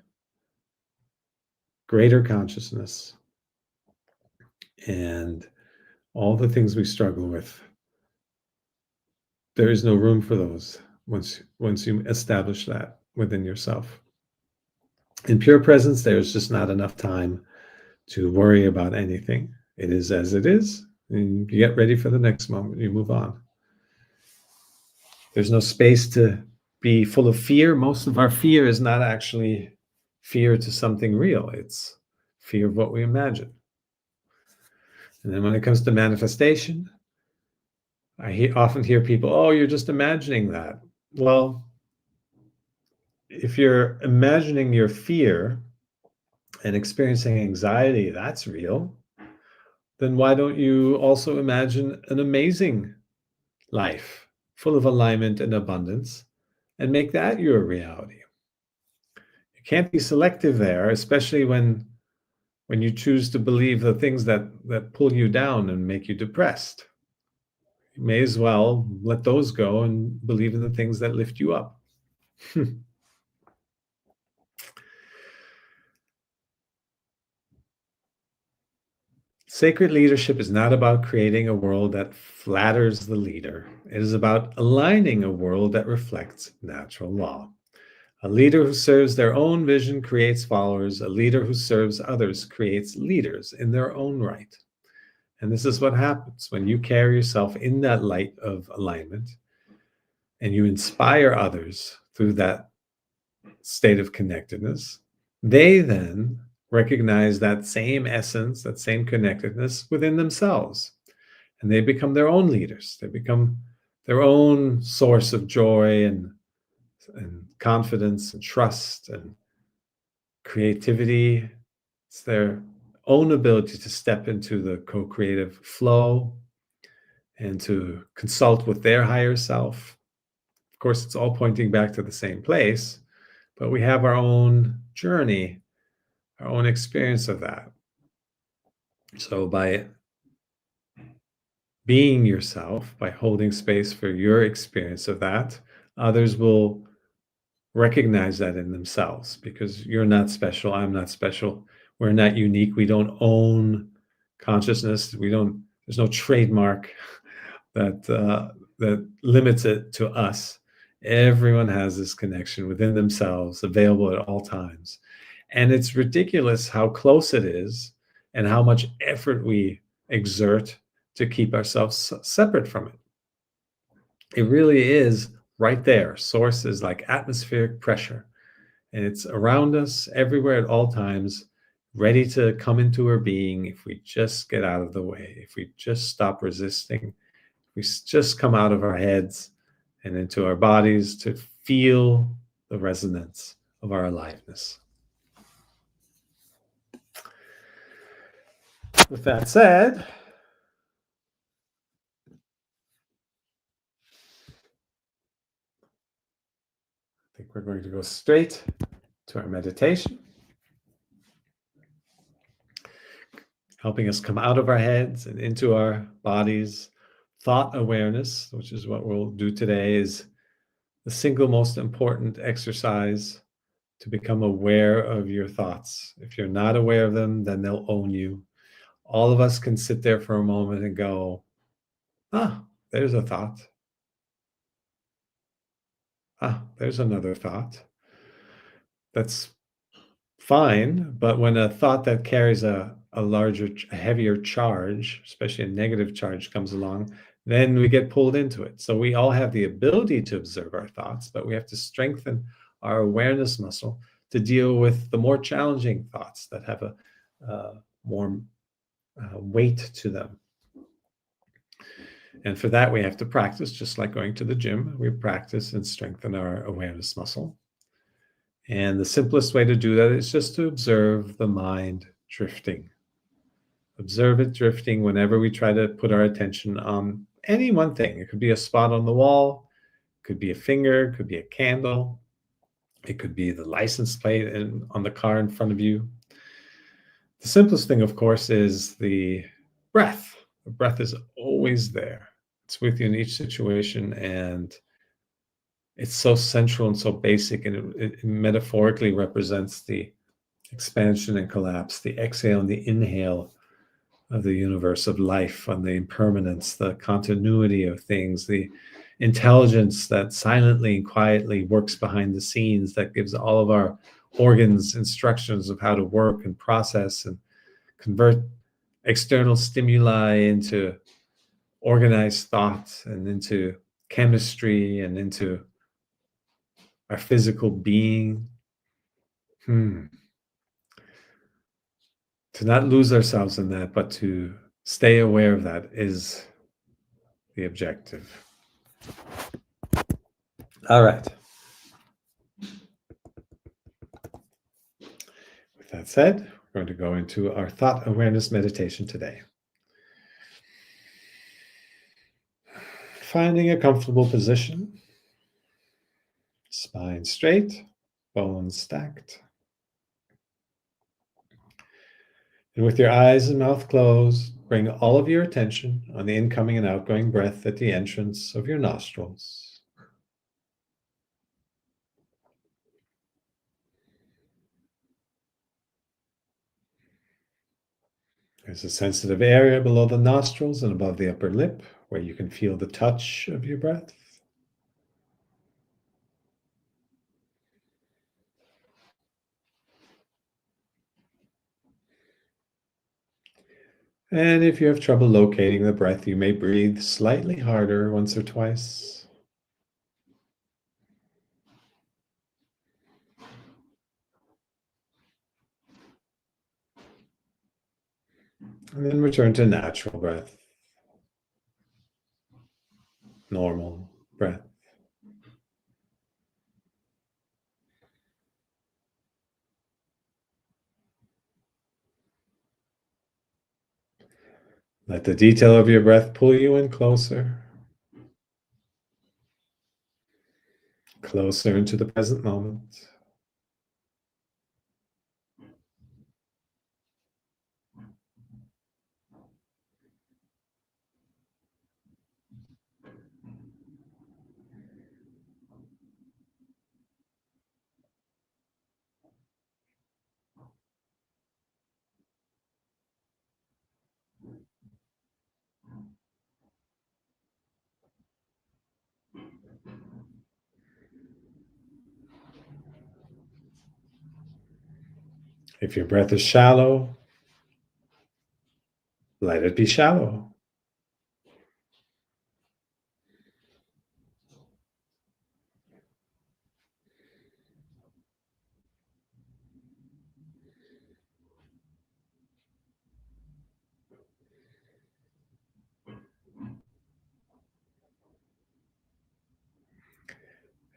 A: greater consciousness, and all the things we struggle with. There is no room for those once you establish that within yourself. In pure presence, there's just not enough time to worry about anything. It is as it is, and you get ready for the next moment. You move on. There's no space to be full of fear. Most of our fear is not actually fear to something real. It's fear of what we imagine. And then when it comes to manifestation, I often hear people, oh, you're just imagining that. Well, if you're imagining your fear and experiencing anxiety, that's real. Then why don't you also imagine an amazing life full of alignment and abundance and make that your reality? You can't be selective there, especially when you choose to believe the things that pull you down and make you depressed. You may as well let those go and believe in the things that lift you up. Sacred leadership is not about creating a world that flatters the leader. It is about aligning a world that reflects natural law. A leader who serves their own vision creates followers. A leader who serves others creates leaders in their own right. And this is what happens when you carry yourself in that light of alignment and you inspire others through that state of connectedness. They then recognize that same essence, that same connectedness within themselves. And they become their own leaders. They become their own source of joy and confidence and trust and creativity. It's their own ability to step into the co-creative flow and to consult with their higher self. Of course, it's all pointing back to the same place, but we have our own journey, our own experience of that. So by being yourself, by holding space for your experience of that, others will recognize that in themselves, because you're not special. I'm not special. We're not unique. We don't own consciousness. There's no trademark that limits it to us. Everyone has this connection within themselves, available at all times. And it's ridiculous how close it is and how much effort we exert to keep ourselves separate from it. It really is right there. Source is like atmospheric pressure, and it's around us everywhere at all times, ready to come into our being if we just get out of the way, if we just stop resisting, we just come out of our heads and into our bodies to feel the resonance of our aliveness. With that said, I think we're going to go straight to our meditation, helping us come out of our heads and into our bodies. Thought awareness, which is what we'll do today, is the single most important exercise to become aware of your thoughts. If you're not aware of them, then they'll own you. All of us can sit there for a moment and go, ah, there's a thought. Ah, there's another thought. That's fine, but when a thought that carries a larger, a heavier charge, especially a negative charge, comes along, then we get pulled into it. So we all have the ability to observe our thoughts, but we have to strengthen our awareness muscle to deal with the more challenging thoughts that have a more weight to them. And for that, we have to practice, just like going to the gym. We practice and strengthen our awareness muscle. And the simplest way to do that is just to observe the mind drifting. Observe it drifting whenever we try to put our attention on any one thing. It could be a spot on the wall, it could be a finger, it could be a candle, it could be the license plate on the car in front of you. The simplest thing, of course, is the breath. The breath is always there. It's with you in each situation, and it's so central and so basic, and it metaphorically represents the expansion and collapse, the exhale and the inhale of the universe, of life, and the impermanence, the continuity of things, the intelligence that silently and quietly works behind the scenes, that gives all of our organs instructions of how to work and process and convert external stimuli into organized thought and into chemistry and into our physical being. To not lose ourselves in that, but to stay aware of that is the objective. All right. With that said, we're going to go into our thought awareness meditation today. Finding a comfortable position, spine straight, bones stacked. And with your eyes and mouth closed, bring all of your attention on the incoming and outgoing breath at the entrance of your nostrils. There's a sensitive area below the nostrils and above the upper lip where you can feel the touch of your breath. And if you have trouble locating the breath, you may breathe slightly harder once or twice. And then return to natural breath, normal breath. Let the detail of your breath pull you in closer, closer into the present moment. If your breath is shallow, let it be shallow.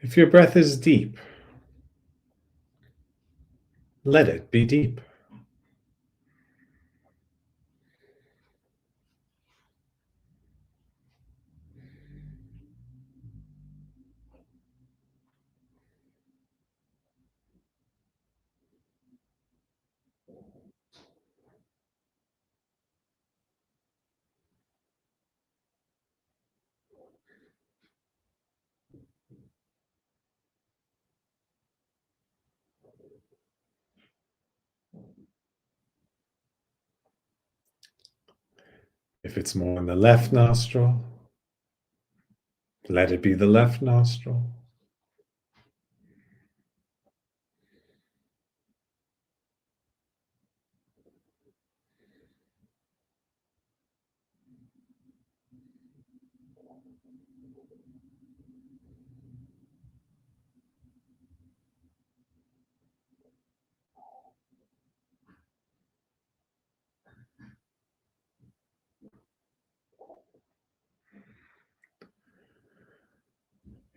A: If your breath is deep, let it be deep. If it's more in the left nostril, let it be the left nostril.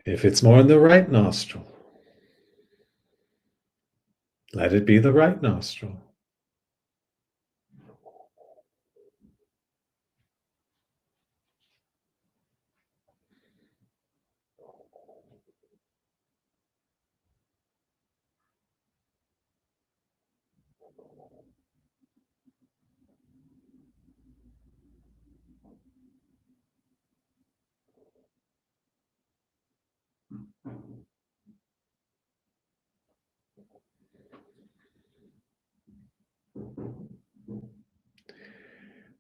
A: If it's more in the right nostril, let it be the right nostril.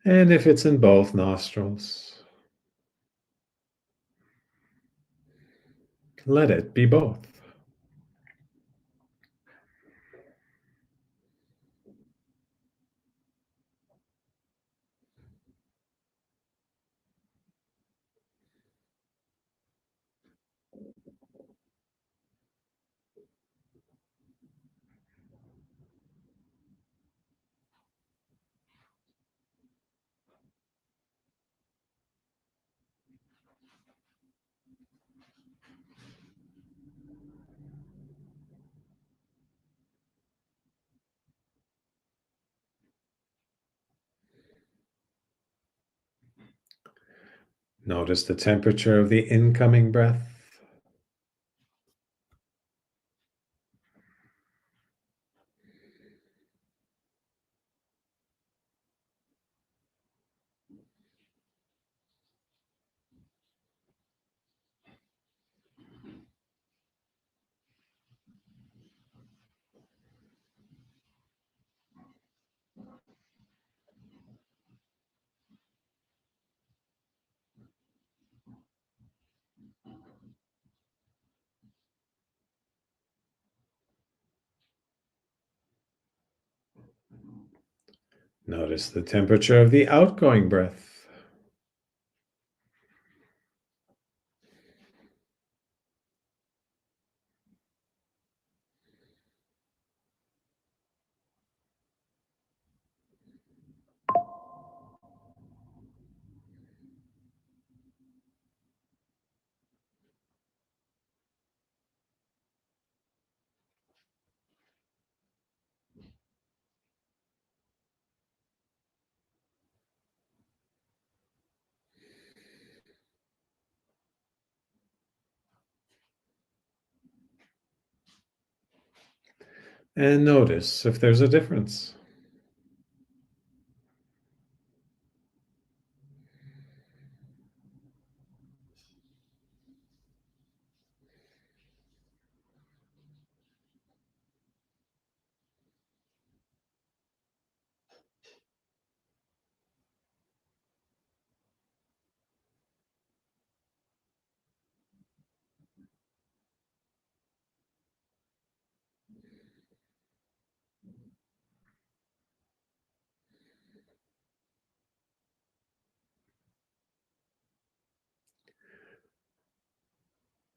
A: And if it's in both nostrils, let it be both. Notice the temperature of the incoming breath. Notice the temperature of the outgoing breath. And notice if there's a difference.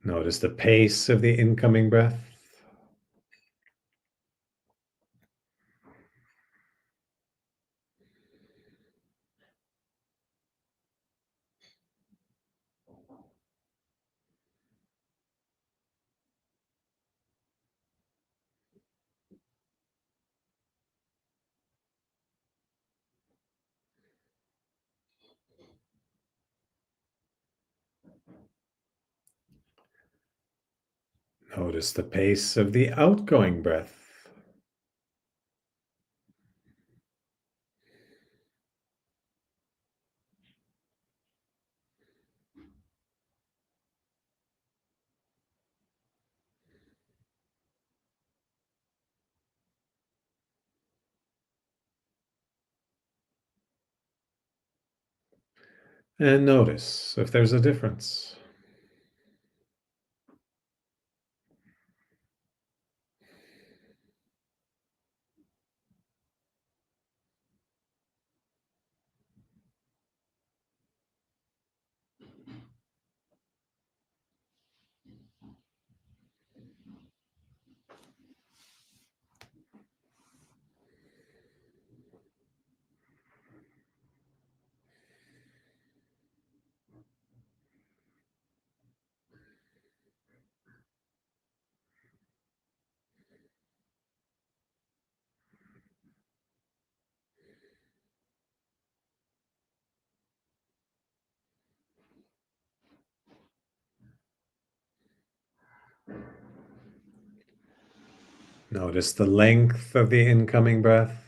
A: Notice the pace of the incoming breath. Notice the pace of the outgoing breath. And notice if there's a difference. Notice the length of the incoming breath.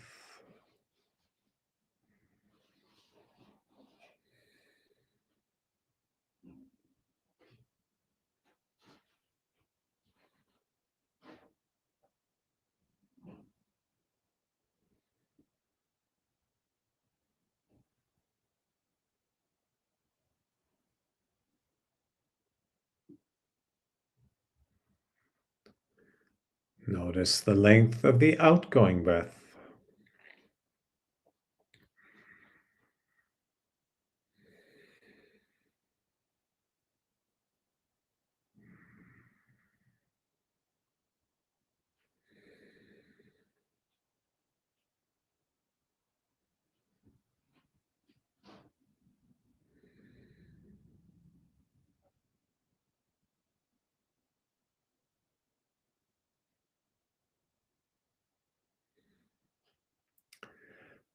A: Notice the length of the outgoing breath.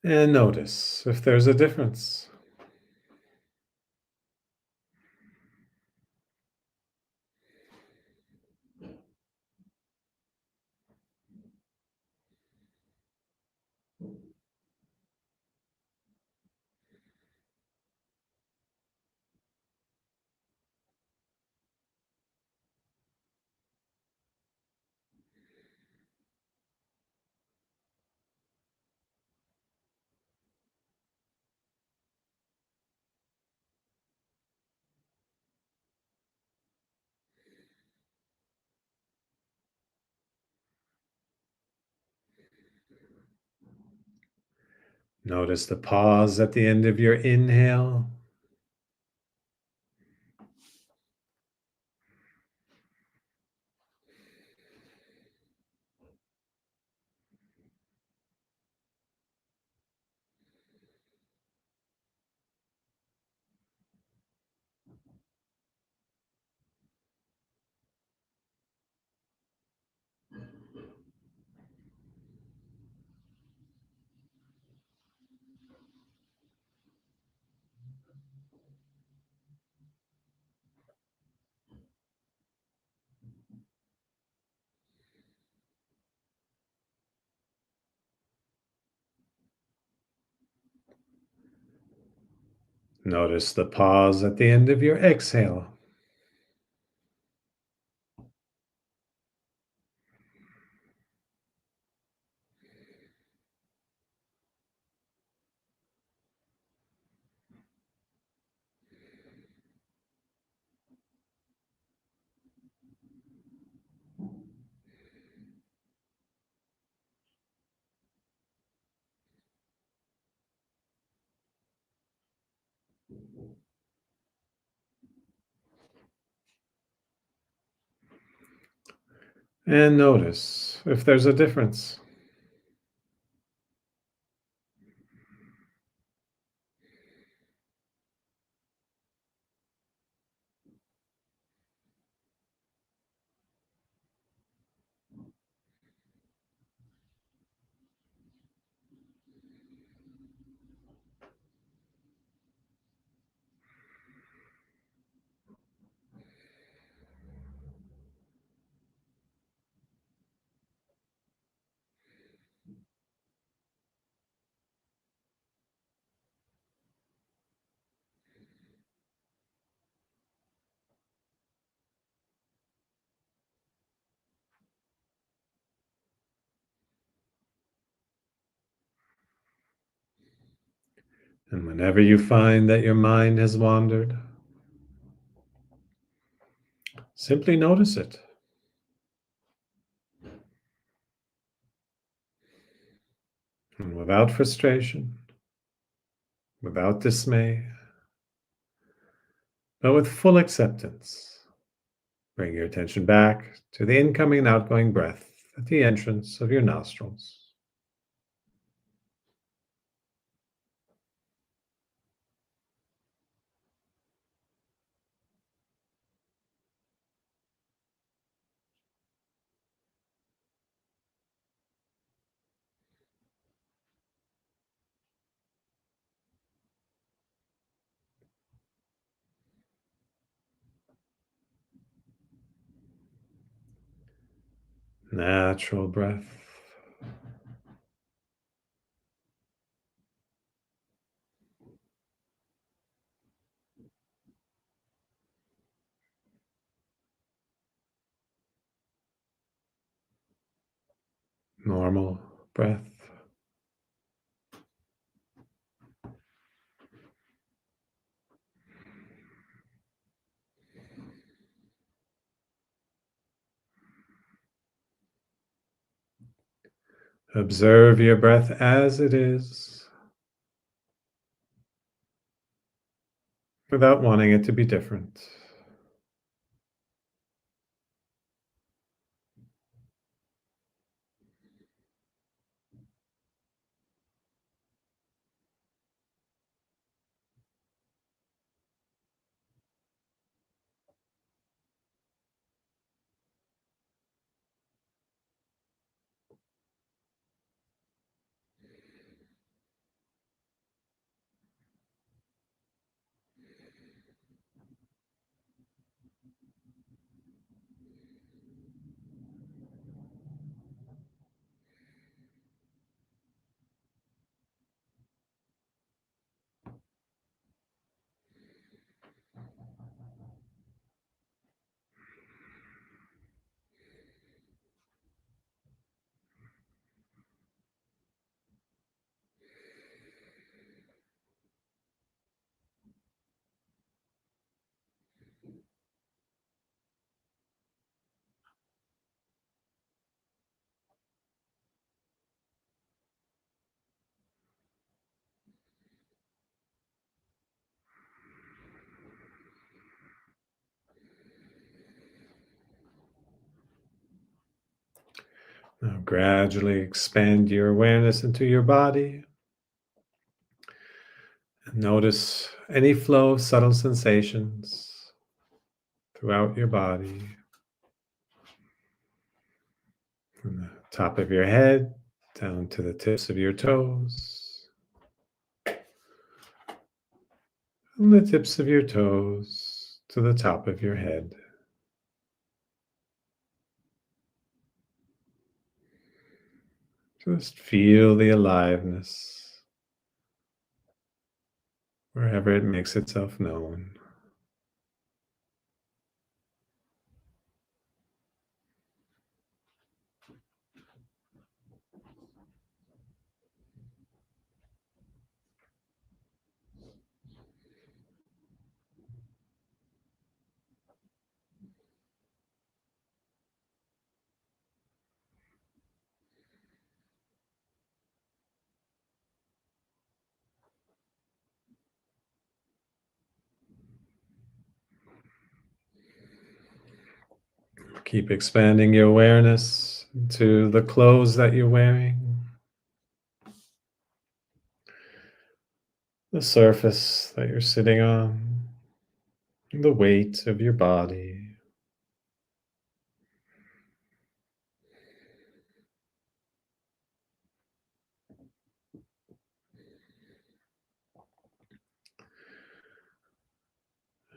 A: And notice if there's a difference. Notice the pause at the end of your inhale. Notice the pause at the end of your exhale. And notice if there's a difference. And whenever you find that your mind has wandered, simply notice it. And without frustration, without dismay, but with full acceptance, bring your attention back to the incoming and outgoing breath at the entrance of your nostrils. Natural breath. Normal breath. Observe your breath as it is, without wanting it to be different. Now gradually expand your awareness into your body. And notice any flow of subtle sensations throughout your body, from the top of your head down to the tips of your toes, from the tips of your toes to the top of your head. Just feel the aliveness wherever it makes itself known. Keep expanding your awareness to the clothes that you're wearing, the surface that you're sitting on, the weight of your body.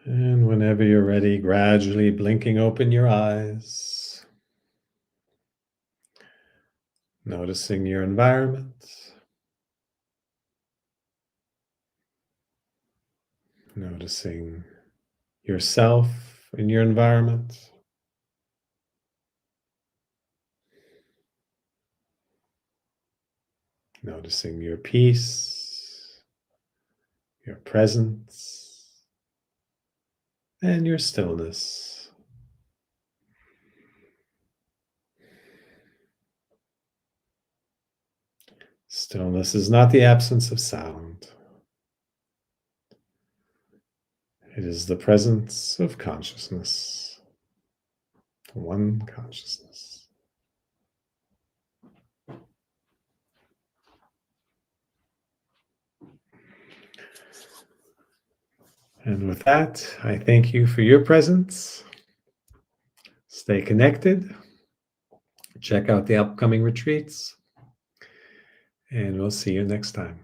A: And whenever you're ready, gradually blinking open your eyes, noticing your environment, noticing yourself in your environment, noticing your peace, your presence, and your stillness. Stillness is not the absence of sound. It is the presence of consciousness, one consciousness. And with that, I thank you for your presence. Stay connected. Check out the upcoming retreats. And we'll see you next time.